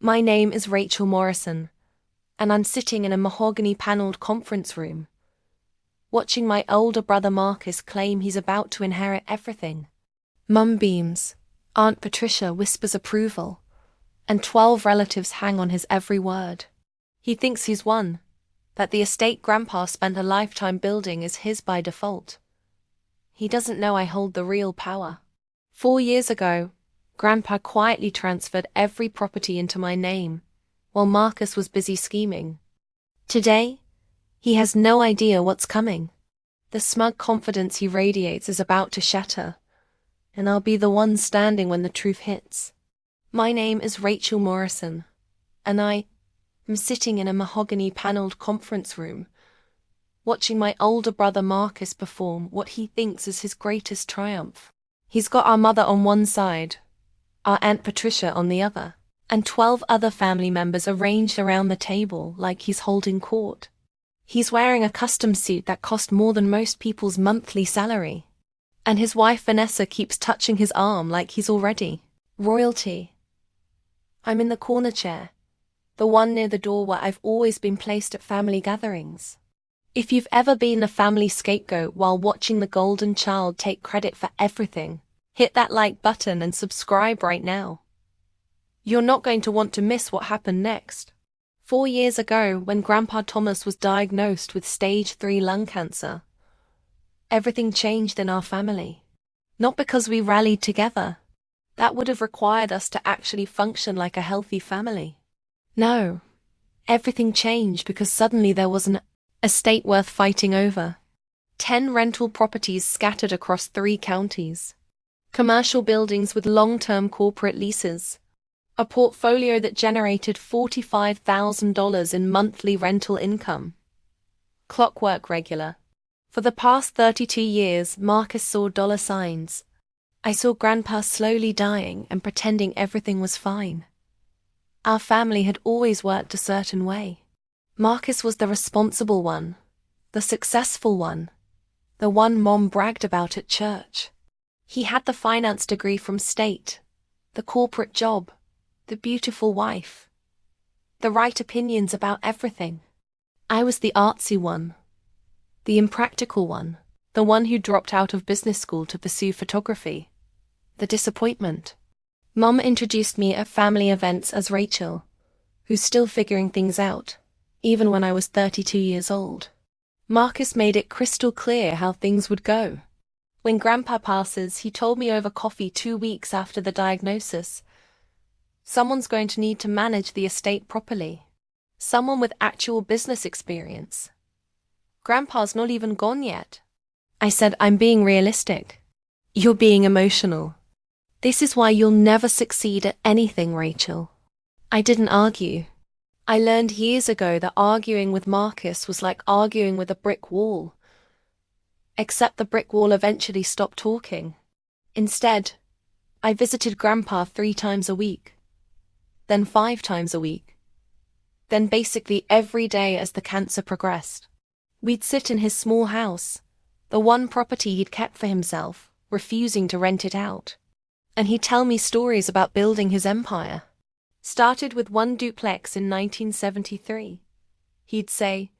My name is Rachel Morrison, and I'm sitting in a mahogany-paneled conference room, watching my older brother Marcus claim he's about to inherit everything. Mum beams, Aunt Patricia whispers approval, and 12 relatives hang on his every word. He thinks he's won, that the estate Grandpa spent a lifetime building is his by default. He doesn't know I hold the real power. 4 years ago, Grandpa quietly transferred every property into my name, while Marcus was busy scheming. Today, he has no idea what's coming. The smug confidence he radiates is about to shatter, and I'll be the one standing when the truth hits. My name is Rachel Morrison, and I am sitting in a mahogany-paneled conference room, watching my older brother Marcus perform what he thinks is his greatest triumph. He's got our mother on one side, our Aunt Patricia on the other, and 12 other family members arranged around the table like he's holding court. He's wearing a custom suit that cost more than most people's monthly salary, and his wife Vanessa keeps touching his arm like he's already royalty. I'm in the corner chair, the one near the door where I've always been placed at family gatherings. If you've ever been a family scapegoat while watching the golden child take credit for everything, hit that like button and subscribe right now. You're not going to want to miss what happened next. 4 years ago, when Grandpa Thomas was diagnosed with stage 3 lung cancer, everything changed in our family. Not because we rallied together. That would have required us to actually function like a healthy family. No, everything changed because suddenly there was an estate worth fighting over. 10 rental properties scattered across 3 counties. Commercial buildings with long-term corporate leases. A portfolio that generated $45,000 in monthly rental income. Clockwork regular. For the past 32 years, Marcus saw dollar signs. I saw Grandpa slowly dying and pretending everything was fine. Our family had always worked a certain way. Marcus was the responsible one, the successful one, the one Mom bragged about at church. He had the finance degree from state, the corporate job, the beautiful wife, the right opinions about everything. I was the artsy one, the impractical one, the one who dropped out of business school to pursue photography, the disappointment. Mom introduced me at family events as Rachel, who's still figuring things out, even when I was 32 years old. Marcus made it crystal clear how things would go. When Grandpa passes, he told me over coffee 2 weeks after the diagnosis, someone's going to need to manage the estate properly. Someone with actual business experience. Grandpa's not even gone yet. I said, I'm being realistic. You're being emotional. This is why you'll never succeed at anything, Rachel. I didn't argue. I learned years ago that arguing with Marcus was like arguing with a brick wall. Except the brick wall eventually stopped talking. Instead, I visited Grandpa 3 times a week. Then 5 times a week. Then basically every day as the cancer progressed. We'd sit in his small house, the one property he'd kept for himself, refusing to rent it out. And he'd tell me stories about building his empire. Started with 1 duplex in 1973. He'd say,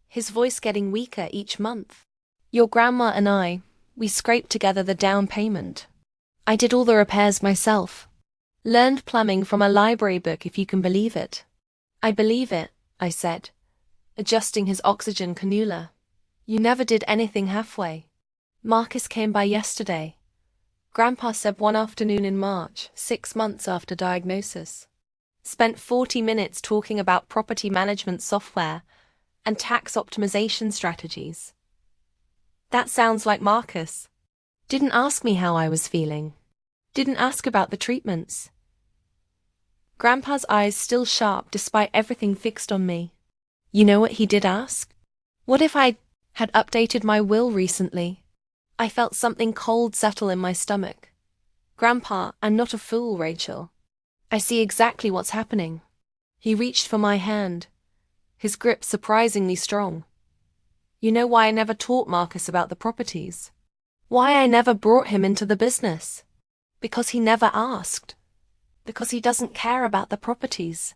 his voice getting weaker each month. Your grandma and we scraped together the down payment. I did all the repairs myself. Learned plumbing from a library book, if you can believe it. I believe it, I said, adjusting his oxygen cannula. You never did anything halfway. Marcus came by yesterday. Grandpa said one afternoon in March, 6 months after diagnosis. Spent 40 minutes talking about property management software and tax optimization strategies. That sounds like Marcus. Didn't ask me how I was feeling. Didn't ask about the treatments. Grandpa's eyes still sharp despite everything fixed on me. You know what he did ask? What if I had updated my will recently? I felt something cold settle in my stomach. Grandpa, I'm not a fool, Rachel. I see exactly what's happening. He reached for my hand, his grip surprisingly strong. You know why I never taught Marcus about the properties? Why I never brought him into the business? Because he never asked. Because he doesn't care about the properties.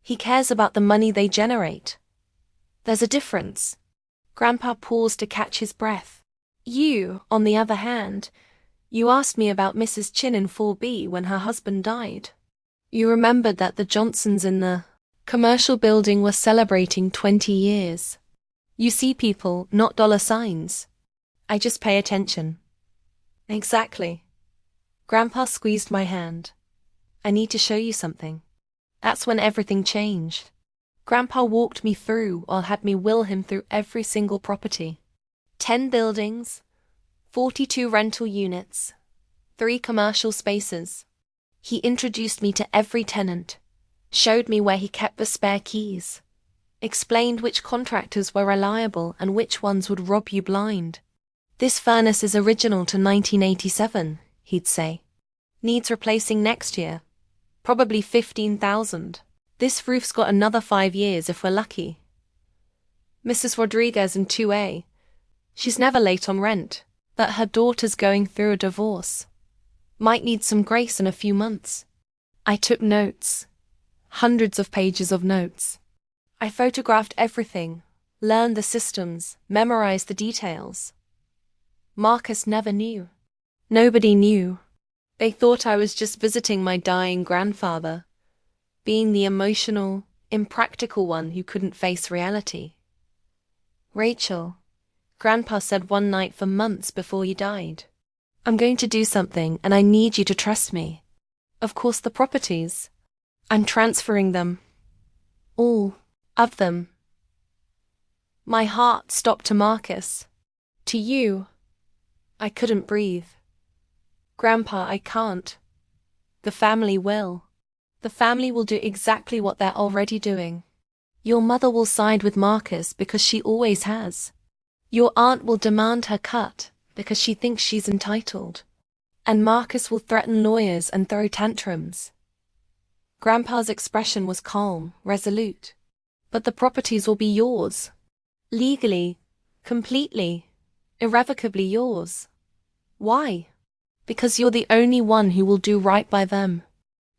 He cares about the money they generate. There's a difference. Grandpa paused to catch his breath. You, on the other hand, you asked me about Mrs. Chin in 4B when her husband died. You remembered that the Johnsons in the commercial building were celebrating 20 years. You see people, not dollar signs. I just pay attention. Exactly. Grandpa squeezed my hand. I need to show you something. That's when everything changed. Grandpa walked me through or had me will him through every single property. 10 buildings, 42 rental units, 3 commercial spaces. He introduced me to every tenant, showed me where he kept the spare keys, explained which contractors were reliable and which ones would rob you blind. This furnace is original to 1987, he'd say. Needs replacing next year. Probably 15,000. This roof's got another 5 years if we're lucky. Mrs. Rodriguez in 2A. She's never late on rent, but her daughter's going through a divorce. Might need some grace in a few months. I took notes. Hundreds of pages of notes. I photographed everything, learned the systems, memorized the details. Marcus never knew. Nobody knew. They thought I was just visiting my dying grandfather, being the emotional, impractical one who couldn't face reality. Rachel, Grandpa said one night for months before he died, I'm going to do something and I need you to trust me. Of course the properties. I'm transferring them. All of them. My heart stopped to Marcus. To you. I couldn't breathe. Grandpa, I can't. The family will. The family will do exactly what they're already doing. Your mother will side with Marcus because she always has. Your aunt will demand her cut because she thinks she's entitled. And Marcus will threaten lawyers and throw tantrums. Grandpa's expression was calm, resolute. But the properties will be yours. Legally, completely, irrevocably yours. Why? Because you're the only one who will do right by them.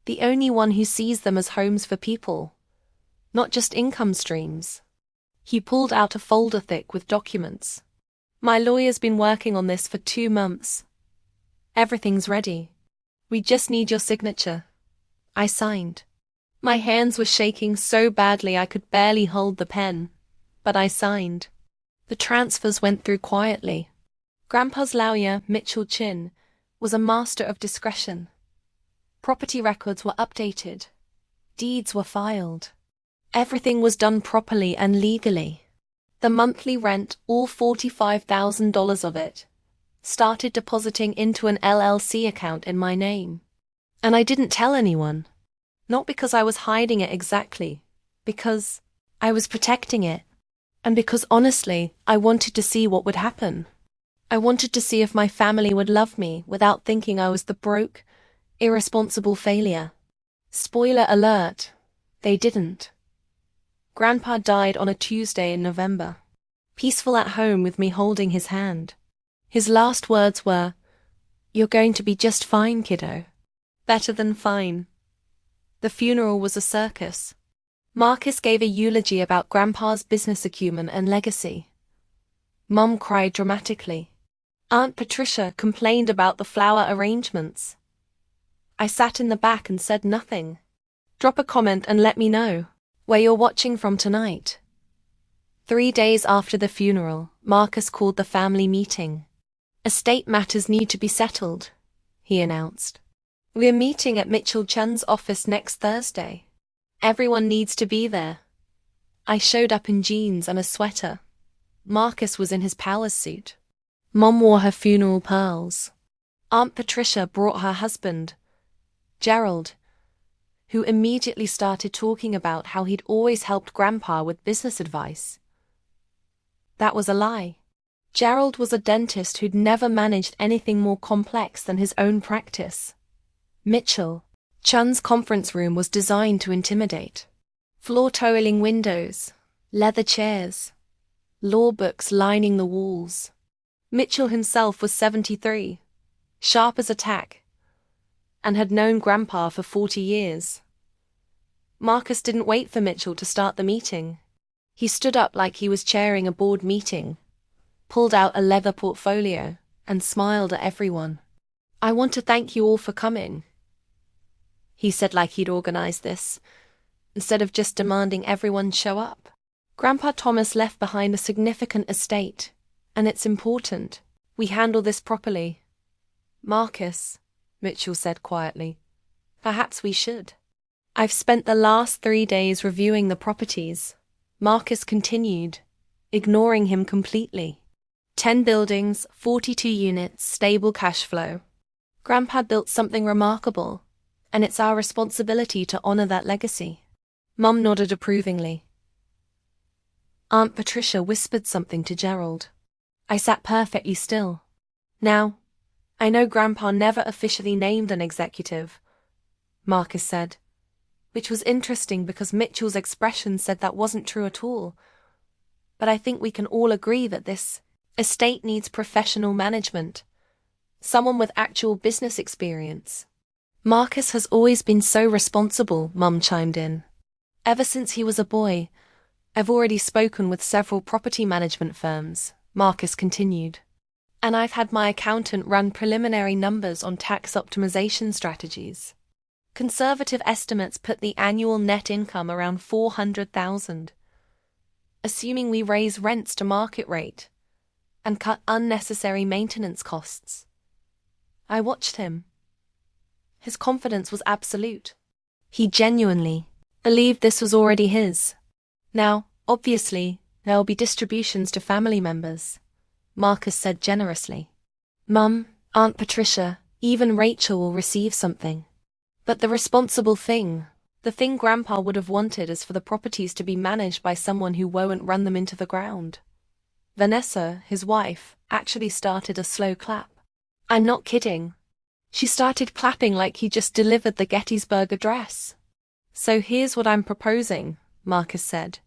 The only one who sees them as homes for people, not just income streams. He pulled out a folder thick with documents. My lawyer's been working on this for 2 months. Everything's ready. We just need your signature. I signed. My hands were shaking so badly I could barely hold the pen, but I signed. The transfers went through quietly. Grandpa's lawyer, Mitchell Chin, was a master of discretion. Property records were updated. Deeds were filed. Everything was done properly and legally. The monthly rent, all $45,000 of it, started depositing into an LLC account in my name. And I didn't tell anyone. Not because I was hiding it exactly, because I was protecting it. And because honestly, I wanted to see what would happen. I wanted to see if my family would love me without thinking I was the broke, irresponsible failure. Spoiler alert, they didn't. Grandpa died on a Tuesday in November. Peaceful at home with me holding his hand. His last words were, "You're going to be just fine, kiddo." Better than fine. The funeral was a circus. Marcus gave a eulogy about Grandpa's business acumen and legacy. Mum cried dramatically. Aunt Patricia complained about the flower arrangements. I sat in the back and said nothing. Drop a comment and let me know where you're watching from tonight. 3 days after the funeral, Marcus called the family meeting. Estate matters need to be settled, he announced. We're meeting at Mitchell Chen's office next Thursday. Everyone needs to be there. I showed up in jeans and a sweater. Marcus was in his power suit. Mom wore her funeral pearls. Aunt Patricia brought her husband, Gerald, who immediately started talking about how he'd always helped Grandpa with business advice. That was a lie. Gerald was a dentist who'd never managed anything more complex than his own practice. Mitchell Chun's conference room was designed to intimidate. Floor-toweling windows, leather chairs, law books lining the walls. Mitchell himself was 73, sharp as a tack. and had known Grandpa for 40 years. Marcus didn't wait for Mitchell to start the meeting. He stood up like he was chairing a board meeting, pulled out a leather portfolio, and smiled at everyone. "I want to thank you all for coming," he said like he'd organized this, instead of just demanding everyone show up. "Grandpa Thomas left behind a significant estate, and it's important we handle this properly." "Marcus," Mitchell said quietly, "perhaps we should." "I've spent the last 3 days reviewing the properties," Marcus continued, ignoring him completely. 10 buildings, 42 units, stable cash flow. Grandpa built something remarkable, and it's our responsibility to honor that legacy. Mum nodded approvingly. Aunt Patricia whispered something to Gerald. I sat perfectly still. "Now, I know Grandpa never officially named an executive," Marcus said, which was interesting because Mitchell's expression said that wasn't true at all. "But I think we can all agree that this estate needs professional management. Someone with actual business experience." "Marcus has always been so responsible," Mum chimed in. "Ever since he was a boy, I've already spoken with several property management firms," Marcus continued. "And I've had my accountant run preliminary numbers on tax optimization strategies. Conservative estimates put the annual net income around $400,000. Assuming we raise rents to market rate and cut unnecessary maintenance costs." I watched him. His confidence was absolute. He genuinely believed this was already his. "Now, obviously, there will be distributions to family members," Marcus said generously. "Mum, Aunt Patricia, even Rachel will receive something. But the responsible thing, the thing Grandpa would have wanted, is for the properties to be managed by someone who won't run them into the ground." Vanessa, his wife, actually started a slow clap. I'm not kidding. She started clapping like he just delivered the Gettysburg Address. "So here's what I'm proposing," Marcus said,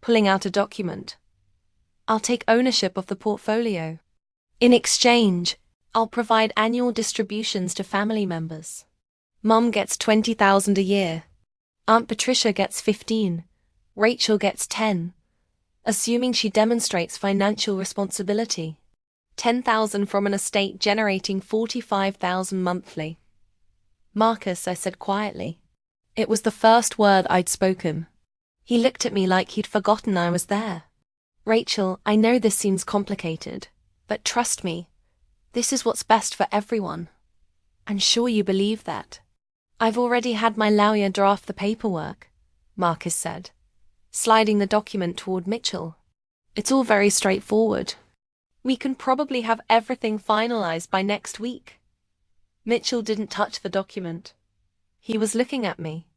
pulling out a document. "I'll take ownership of the portfolio. In exchange, I'll provide annual distributions to family members. Mum gets $20,000 a year. Aunt Patricia gets 15. Rachel gets 10. Assuming she demonstrates financial responsibility. 10,000 from an estate generating 45,000 monthly." "Marcus," I said quietly. It was the first word I'd spoken. He looked at me like he'd forgotten I was there. "Rachel, I know this seems complicated, but trust me, this is what's best for everyone. I'm sure you believe that." "I've already had my lawyer draft the paperwork," Marcus said, sliding the document toward Mitchell. "It's all very straightforward. We can probably have everything finalized by next week." Mitchell didn't touch the document. He was looking at me.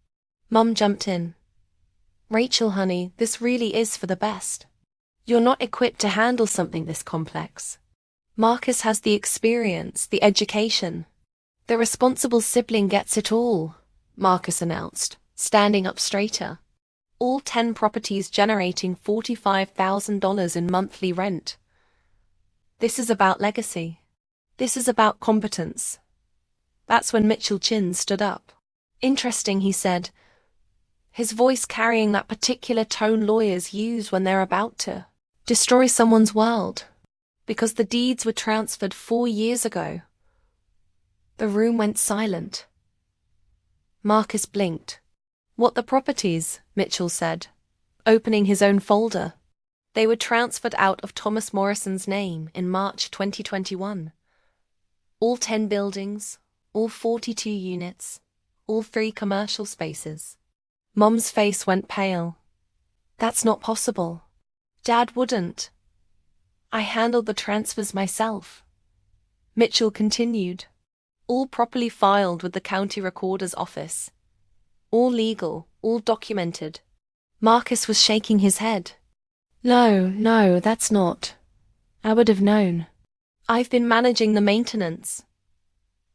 Mum jumped in. "Rachel, honey, this really is for the best. You're not equipped to handle something this complex. Marcus has the experience, the education. The responsible sibling gets it all," Marcus announced, standing up straighter. "All 10 properties generating $45,000 in monthly rent. This is about legacy. This is about competence." That's when Mitchell Chin stood up. "Interesting," he said, his voice carrying that particular tone lawyers use when they're about to destroy someone's world. "Because the deeds were transferred 4 years ago." The room went silent. Marcus blinked. "What, the properties?" Mitchell said, opening his own folder. "They were transferred out of Thomas Morrison's name in March 2021. All 10 buildings, all 42 units, all 3 commercial spaces." Mom's face went pale. "That's not possible. Dad wouldn't. I handled the transfers myself." Mitchell continued. "All properly filed with the county recorder's office. All legal, all documented." Marcus was shaking his head. No, that's not. I would have known. I've been managing the maintenance.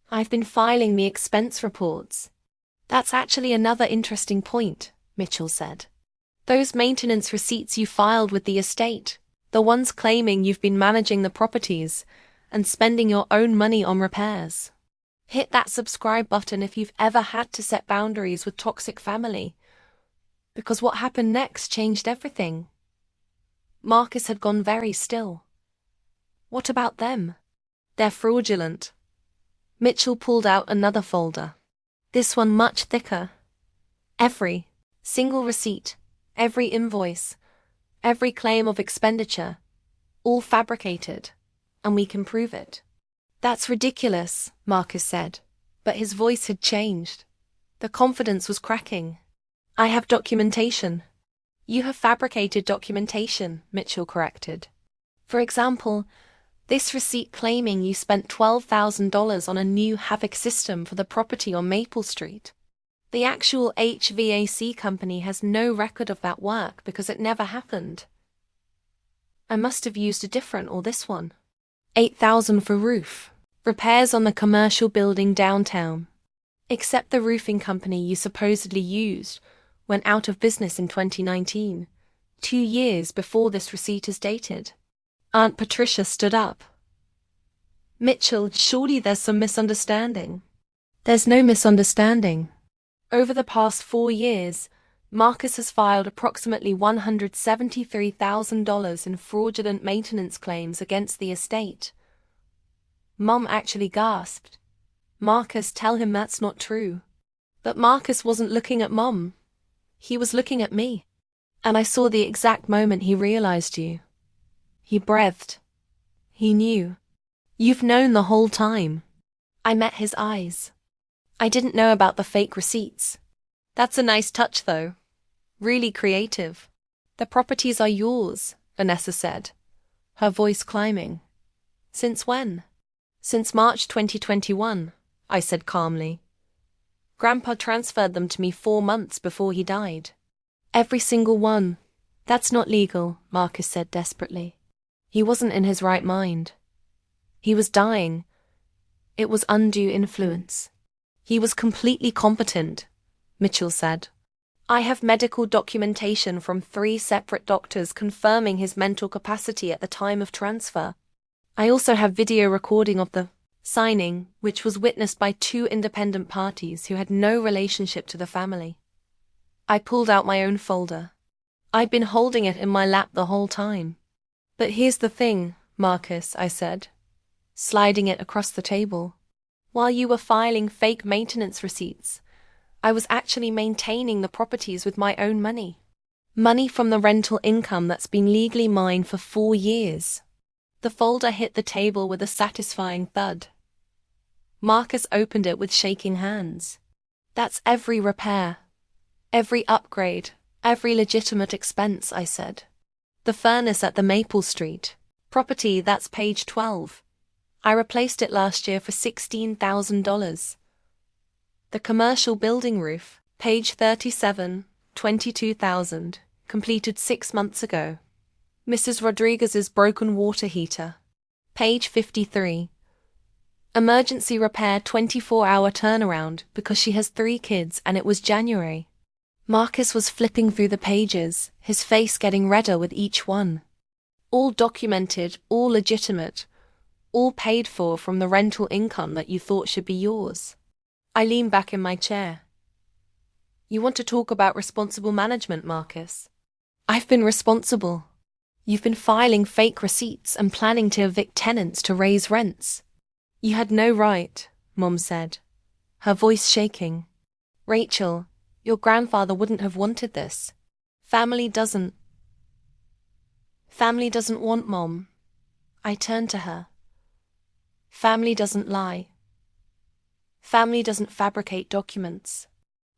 I've been filing the expense reports." "That's actually another interesting point," Mitchell said. "Those maintenance receipts you filed with the estate, the ones claiming you've been managing the properties and spending your own money on repairs. Hit that subscribe button if you've ever had to set boundaries with toxic family. Because what happened next changed everything. Marcus had gone very still. What about them? They're fraudulent. Mitchell pulled out another folder. This one much thicker. Every single receipt, every invoice, every claim of expenditure, all fabricated, and we can prove it. That's ridiculous, Marcus said, but his voice had changed. The confidence was cracking. I have documentation. You have fabricated documentation, Mitchell corrected. For example, this receipt claiming you spent $12,000 on a new HVAC system for the property on Maple Street. The actual HVAC company has no record of that work because it never happened. I must have used a different or this one. $8,000 for roof. Repairs on the commercial building downtown. Except the roofing company you supposedly used went out of business in 2019, 2 years before this receipt is dated. Aunt Patricia stood up. Mitchell, surely there's some misunderstanding. There's no misunderstanding. Over the past 4 years, Marcus has filed approximately $173,000 in fraudulent maintenance claims against the estate. Mum actually gasped. Marcus, tell him that's not true. But Marcus wasn't looking at Mum. He was looking at me. And I saw the exact moment he realized you. He breathed. He knew. You've known the whole time. I met his eyes. I didn't know about the fake receipts. That's a nice touch, though. Really creative. The properties are yours, Vanessa said, her voice climbing. Since when? Since March 2021, I said calmly. Grandpa transferred them to me 4 months before he died. Every single one. That's not legal, Marcus said desperately. He wasn't in his right mind. He was dying. It was undue influence. He was completely competent, Mitchell said. I have medical documentation from 3 separate doctors confirming his mental capacity at the time of transfer. I also have video recording of the signing, which was witnessed by 2 independent parties who had no relationship to the family. I pulled out my own folder. I'd been holding it in my lap the whole time. But here's the thing, Marcus, I said, sliding it across the table. While you were filing fake maintenance receipts, I was actually maintaining the properties with my own money. Money from the rental income that's been legally mine for 4 years. The folder hit the table with a satisfying thud. Marcus opened it with shaking hands. That's every repair, every upgrade, every legitimate expense, I said. The furnace at the Maple Street property, that's page 12. I replaced it last year for $16,000. The commercial building roof, page 37, $22,000, completed 6 months ago. Mrs. Rodriguez's broken water heater, page 53. Emergency repair 24-hour turnaround because she has 3 kids and it was January. Marcus was flipping through the pages, his face getting redder with each one. All documented, all legitimate, all paid for from the rental income that you thought should be yours. I leaned back in my chair. You want to talk about responsible management, Marcus? I've been responsible. You've been filing fake receipts and planning to evict tenants to raise rents. You had no right, Mom said, her voice shaking. Rachel, your grandfather wouldn't have wanted this. Family doesn't want, Mom. I turned to her. Family doesn't lie. Family doesn't fabricate documents.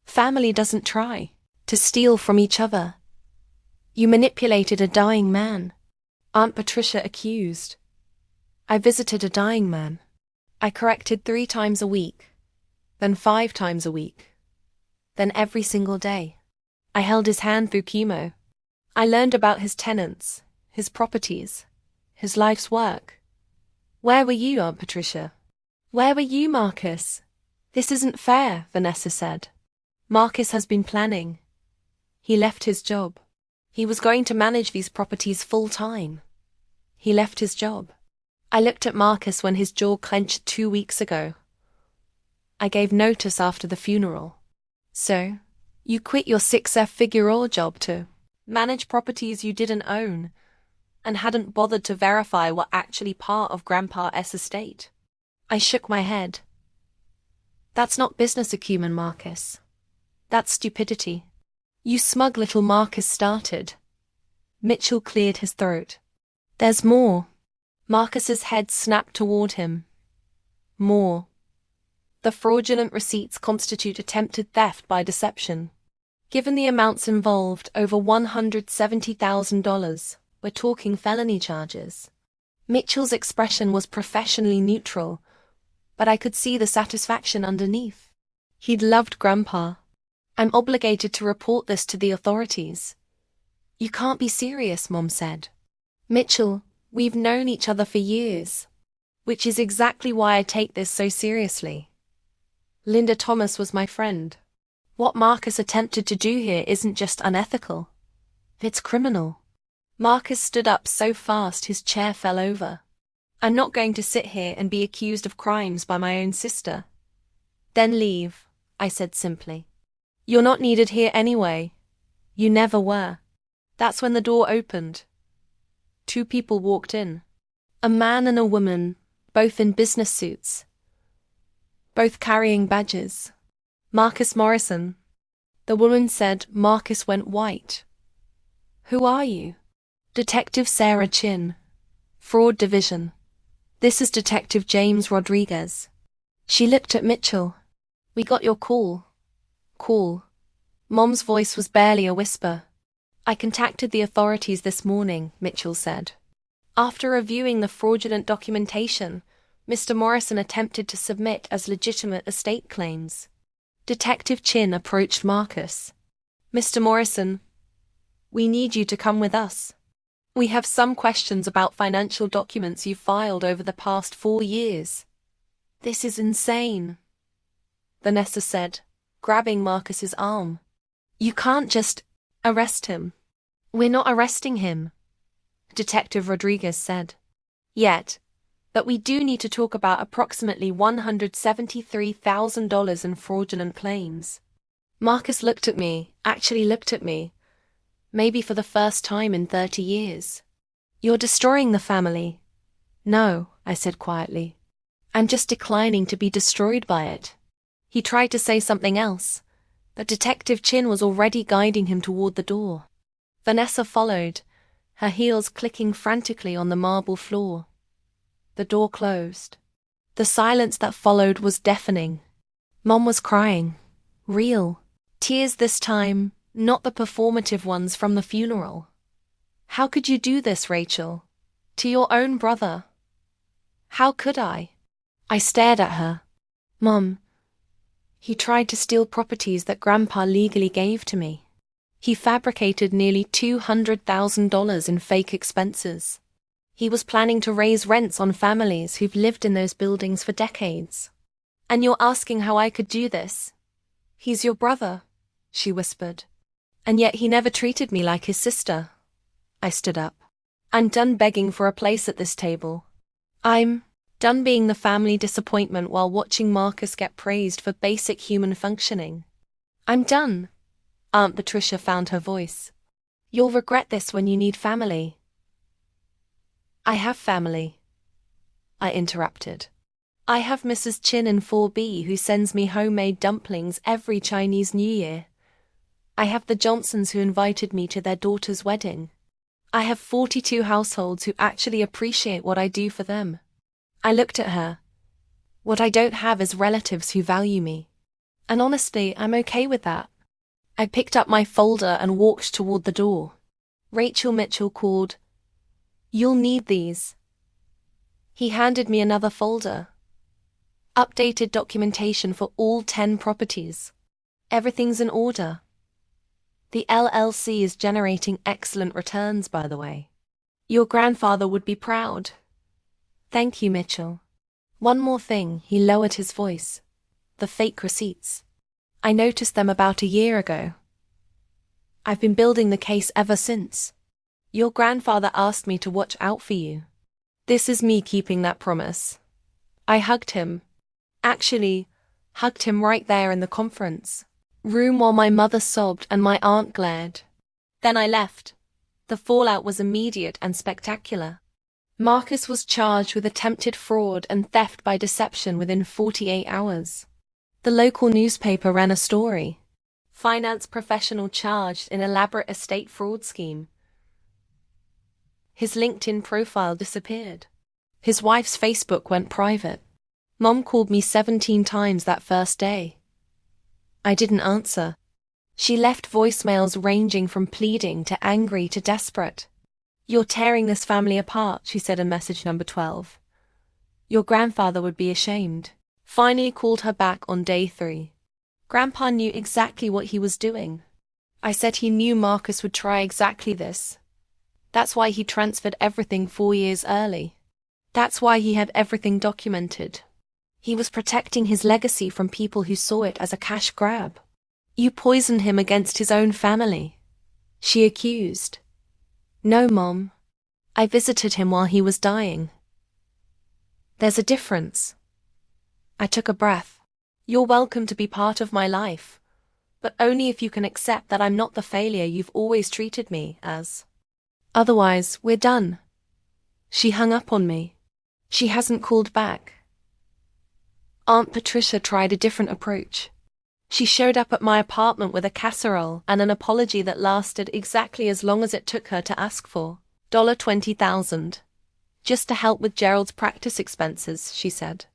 Family doesn't try to steal from each other. You manipulated a dying man. Aunt Patricia accused. I visited a dying man. I corrected 3 times a week, then 5 times a week, then every single day. I held his hand through chemo. I learned about his tenants, his properties, his life's work. Where were you, Aunt Patricia? Where were you, Marcus? This isn't fair, Vanessa said. Marcus has been planning. He left his job. He was going to manage these properties full-time. He left his job. I looked at Marcus when his jaw clenched 2 weeks ago. I gave notice after the funeral. So, you quit your six-figure job to manage properties you didn't own and hadn't bothered to verify were actually part of Grandpa's estate. I shook my head. That's not business acumen, Marcus. That's stupidity. You smug little Marcus started. Mitchell cleared his throat. There's more. Marcus's head snapped toward him. More. The fraudulent receipts constitute attempted theft by deception. Given the amounts involved, over $170,000, we're talking felony charges. Mitchell's expression was professionally neutral, but I could see the satisfaction underneath. He'd loved Grandpa. I'm obligated to report this to the authorities. You can't be serious, Mom said. Mitchell, we've known each other for years, which is exactly why I take this so seriously. Linda Thomas was my friend. What Marcus attempted to do here isn't just unethical. It's criminal. Marcus stood up so fast his chair fell over. I'm not going to sit here and be accused of crimes by my own sister. Then leave, I said simply. You're not needed here anyway. You never were. That's when the door opened. Two people walked in. A man and a woman, both in business suits. Both carrying badges. Marcus Morrison. The woman said Marcus went white. Who are you? Detective Sarah Chin. Fraud Division. This is Detective James Rodriguez. She looked at Mitchell. We got your call. Call. Mom's voice was barely a whisper. I contacted the authorities this morning, Mitchell said. After reviewing the fraudulent documentation, Mr. Morrison attempted to submit as legitimate estate claims. Detective Chin approached Marcus. Mr. Morrison, we need you to come with us. We have some questions about financial documents you filed over the past 4 years. This is insane, Vanessa said, grabbing Marcus's arm. You can't just arrest him. We're not arresting him, Detective Rodriguez said. Yet, but we do need to talk about approximately $173,000 in fraudulent claims. Marcus looked at me, maybe for the first time in 30 years. You're destroying the family. No, I said quietly. I'm just declining to be destroyed by it. He tried to say something else, but Detective Chin was already guiding him toward the door. Vanessa followed, her heels clicking frantically on the marble floor. The door closed. The silence that followed was deafening. Mom was crying. Real. Tears this time, not the performative ones from the funeral. How could you do this, Rachel? To your own brother? How could I? I stared at her. Mom, he tried to steal properties that Grandpa legally gave to me. He fabricated nearly $200,000 in fake expenses. He was planning to raise rents on families who've lived in those buildings for decades. And you're asking how I could do this? He's your brother, she whispered. And yet he never treated me like his sister. I stood up. I'm done begging for a place at this table. I'm done being the family disappointment while watching Marcus get praised for basic human functioning. I'm done. Aunt Patricia found her voice. You'll regret this when you need family. I have family, I interrupted. I have Mrs. Chin in 4B who sends me homemade dumplings every Chinese New Year. I have the Johnsons who invited me to their daughter's wedding. I have 42 households who actually appreciate what I do for them. I looked at her. What I don't have is relatives who value me. And honestly, I'm okay with that. I picked up my folder and walked toward the door. Rachel Mitchell called. You'll need these. He handed me another folder. Updated documentation for all 10 properties. Everything's in order. The LLC is generating excellent returns, by the way. Your grandfather would be proud. Thank you, Mitchell. One more thing, he lowered his voice. The fake receipts. I noticed them about a year ago. I've been building the case ever since. Your grandfather asked me to watch out for you. This is me keeping that promise. I hugged him. Actually, Hugged him right there in the conference room while my mother sobbed and my aunt glared. Then I left. The fallout was immediate and spectacular. Marcus was charged with attempted fraud and theft by deception within 48 hours. The local newspaper ran a story. Finance professional charged in elaborate estate fraud scheme. His LinkedIn profile disappeared. His wife's Facebook went private. Mom called me 17 times that first day. I didn't answer. She left voicemails ranging from pleading to angry to desperate. "You're tearing this family apart," she said in message number 12. "Your grandfather would be ashamed." Finally called her back on day 3. Grandpa knew exactly what he was doing. I said he knew Marcus would try exactly this. That's why he transferred everything 4 years early. That's why he had everything documented. He was protecting his legacy from people who saw it as a cash grab. "You poisoned him against his own family," she accused. "No, Mom. I visited him while he was dying." "There's a difference." I took a breath. "You're welcome to be part of my life, but only if you can accept that I'm not the failure you've always treated me as. Otherwise, we're done." She hung up on me. She hasn't called back. Aunt Patricia tried a different approach. She showed up at my apartment with a casserole and an apology that lasted exactly as long as it took her to ask for $20,000. "Just to help with Gerald's practice expenses," she said.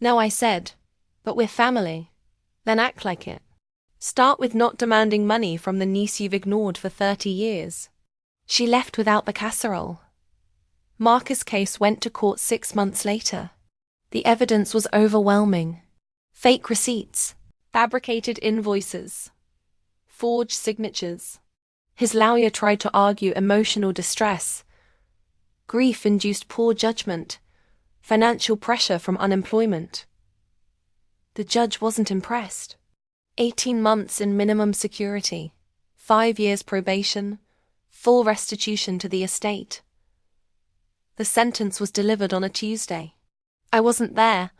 "No," I said. "But we're family." "Then act like it. Start with not demanding money from the niece you've ignored for 30 years. She left without the casserole. Marcus' case went to court 6 months later. The evidence was overwhelming. Fake receipts, fabricated invoices, forged signatures. His lawyer tried to argue emotional distress, grief-induced poor judgment, financial pressure from unemployment. The judge wasn't impressed. 18 months in minimum security, 5 years probation, full restitution to the estate. The sentence was delivered on a Tuesday. I wasn't there,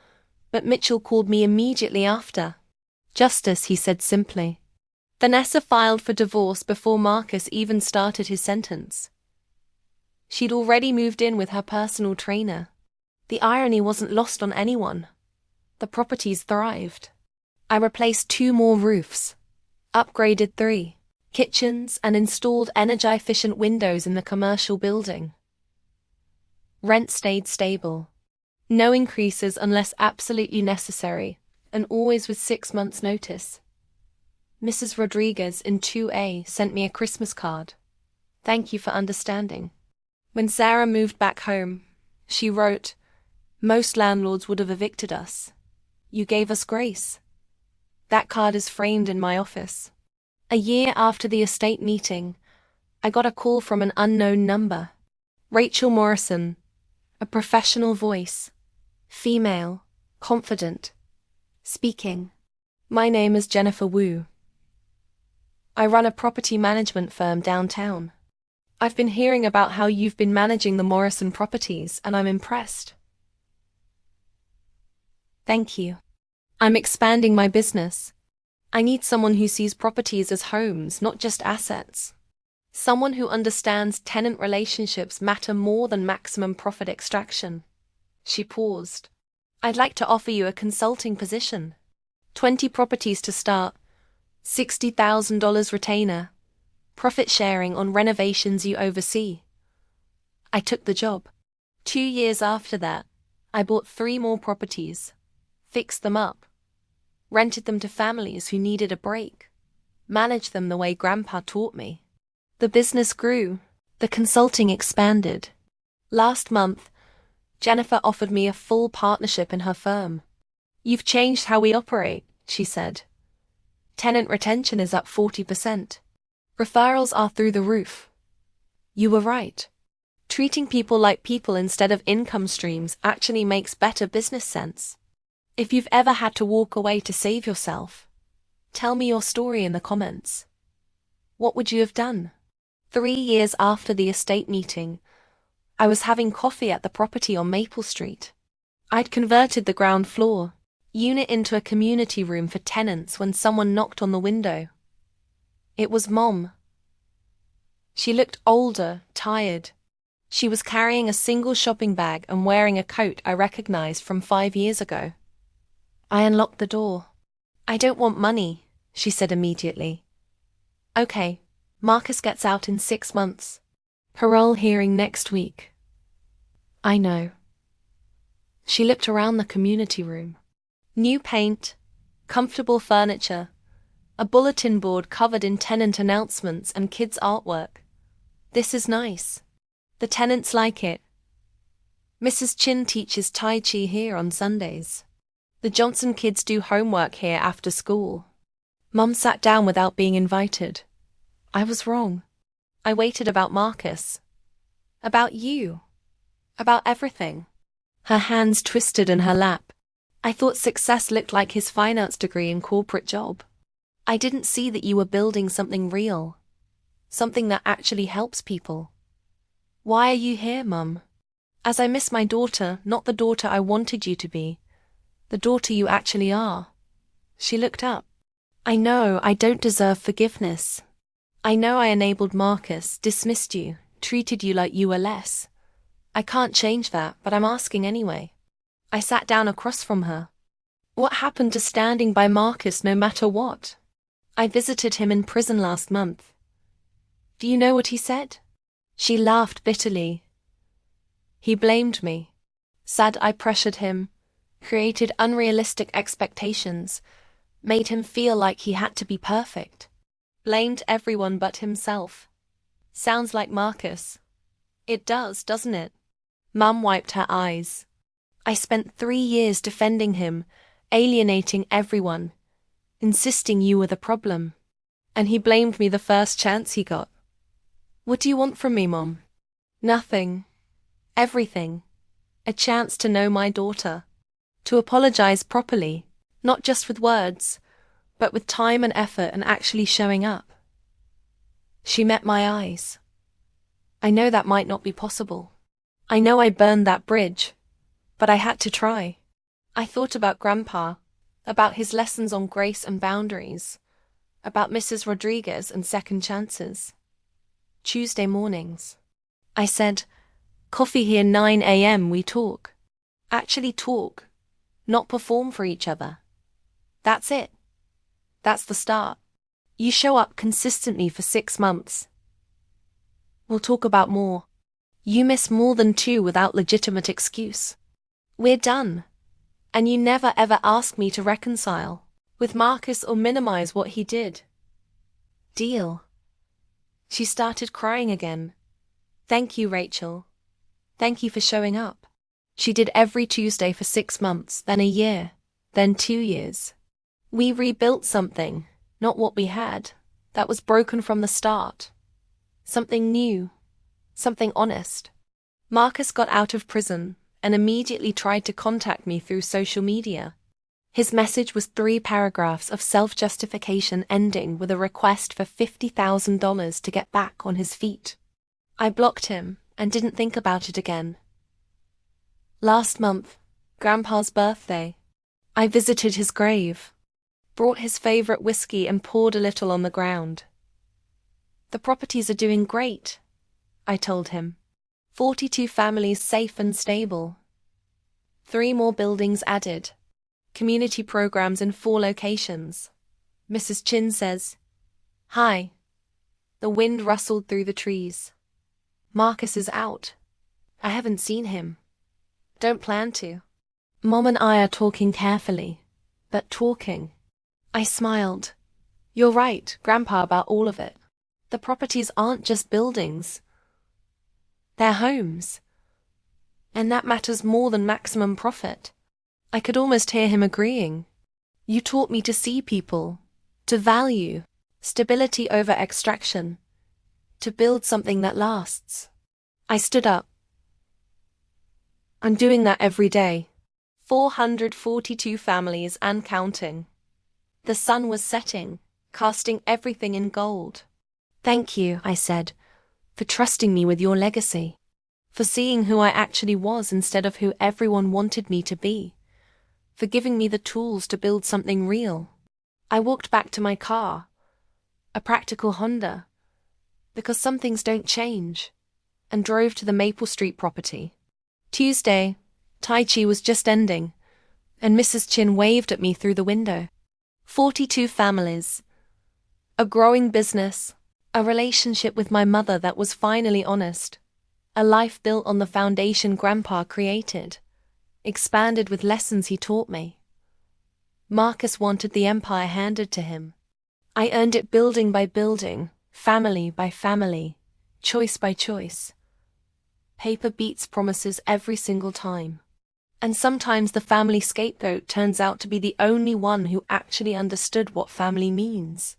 but Mitchell called me immediately after. "Justice," he said simply. Vanessa filed for divorce before Marcus even started his sentence. She'd already moved in with her personal trainer. The irony wasn't lost on anyone. The properties thrived. I replaced 2 more roofs, upgraded 3 kitchens, and installed energy-efficient windows in the commercial building. Rent stayed stable. No increases unless absolutely necessary, and always with 6 months' notice. Mrs. Rodriguez in 2A sent me a Christmas card. "Thank you for understanding." When Sarah moved back home, she wrote, "Most landlords would have evicted us. You gave us grace." That card is framed in my office. A year after the estate meeting, I got a call from an unknown number. Rachel Morrison, a professional voice. Female, confident, speaking. "My name is Jennifer Wu. I run a property management firm downtown. I've been hearing about how you've been managing the Morrison properties, and I'm impressed. Thank you. I'm expanding my business. I need someone who sees properties as homes, not just assets. Someone who understands tenant relationships matter more than maximum profit extraction." She paused. "I'd like to offer you a consulting position. 20 properties to start, $60,000 retainer, profit sharing on renovations you oversee." I took the job. 2 years after that, I bought 3 more properties, fixed them up, rented them to families who needed a break, managed them the way Grandpa taught me. The business grew, the consulting expanded. Last month, Jennifer offered me a full partnership in her firm. "You've changed how we operate," she said. "Tenant retention is up 40%. Referrals are through the roof." You were right. Treating people like people instead of income streams actually makes better business sense. If you've ever had to walk away to save yourself, tell me your story in the comments. What would you have done? 3 years after the estate meeting, I was having coffee at the property on Maple Street. I'd converted the ground floor, unit into a community room for tenants when someone knocked on the window. It was Mom. She looked older, tired. She was carrying a single shopping bag and wearing a coat I recognized from 5 years ago. I unlocked the door. "I don't want money," she said immediately. "Okay, Marcus gets out in 6 months. Parole hearing next week." "I know." She looked around the community room. New paint, comfortable furniture, a bulletin board covered in tenant announcements and kids' artwork. "This is nice. The tenants like it. Mrs. Chin teaches Tai Chi here on Sundays. The Johnson kids do homework here after school." Mum sat down without being invited. I was wrong. I waited about Marcus. About you. About everything. Her hands twisted in her lap. I thought success looked like his finance degree and corporate job. I didn't see that you were building something real. Something that actually helps people. "Why are you here, Mum?" "As I miss my daughter, not the daughter I wanted you to be. The daughter you actually are." She looked up. "I know I don't deserve forgiveness. I know I enabled Marcus, dismissed you, treated you like you were less. I can't change that, but I'm asking anyway." I sat down across from her. "What happened to standing by Marcus no matter what? I visited him in prison last month. Do you know what he said?" She laughed bitterly. "He blamed me. Said I pressured him, created unrealistic expectations, made him feel like he had to be perfect. Blamed everyone but himself. Sounds like Marcus." "It does, doesn't it?" Mum wiped her eyes. "I spent 3 years defending him, alienating everyone, insisting you were the problem. And he blamed me the first chance he got. What do you want from me, Mom?" "Nothing. Everything. A chance to know my daughter. To apologize properly, not just with words, but with time and effort and actually showing up." She met my eyes. "I know that might not be possible. I know I burned that bridge, but I had to try. I thought about Grandpa, about his lessons on grace and boundaries, about Mrs. Rodriguez and second chances. Tuesday mornings. I said, 'Coffee here 9 a.m. we talk.' Actually talk, not perform for each other. That's it. That's the start. You show up consistently for 6 months. We'll talk about more. You miss more than 2 without legitimate excuse. We're done. And you never ever ask me to reconcile with Marcus or minimize what he did. Deal." She started crying again. "Thank you, Rachel. Thank you for showing up." She did every Tuesday for 6 months, then a year, then 2 years. We rebuilt something, not what we had, that was broken from the start. Something new, something honest. Marcus got out of prison and immediately tried to contact me through social media. His message was 3 paragraphs of self-justification ending with a request for $50,000 to get back on his feet. I blocked him and didn't think about it again. Last month, Grandpa's birthday, I visited his grave, brought his favorite whiskey and poured a little on the ground. "The properties are doing great," I told him. 42 families safe and stable. 3 more buildings added. Community programs in 4 locations. Mrs. Chin says, "Hi." The wind rustled through the trees. "Marcus is out. I haven't seen him. Don't plan to. Mom and I are talking carefully, but talking." I smiled. "You're right, Grandpa, about all of it. The properties aren't just buildings. They're homes. And that matters more than maximum profit." I could almost hear him agreeing. "You taught me to see people, to value, stability over extraction, to build something that lasts." I stood up. "I'm doing that every day." 442 families and counting. The sun was setting, casting everything in gold. "Thank you," I said, "for trusting me with your legacy, for seeing who I actually was instead of who everyone wanted me to be, for giving me the tools to build something real. I walked back to my car, a practical Honda, because some things don't change, and drove to the Maple Street property. Tuesday, Tai Chi was just ending, and Mrs. Chin waved at me through the window. 42 families, a growing business, a relationship with my mother that was finally honest, a life built on the foundation Grandpa created, expanded with lessons he taught me. Marcus wanted the empire handed to him. I earned it building by building, family by family, choice by choice. Paper beats promises every single time. And sometimes the family scapegoat turns out to be the only one who actually understood what family means.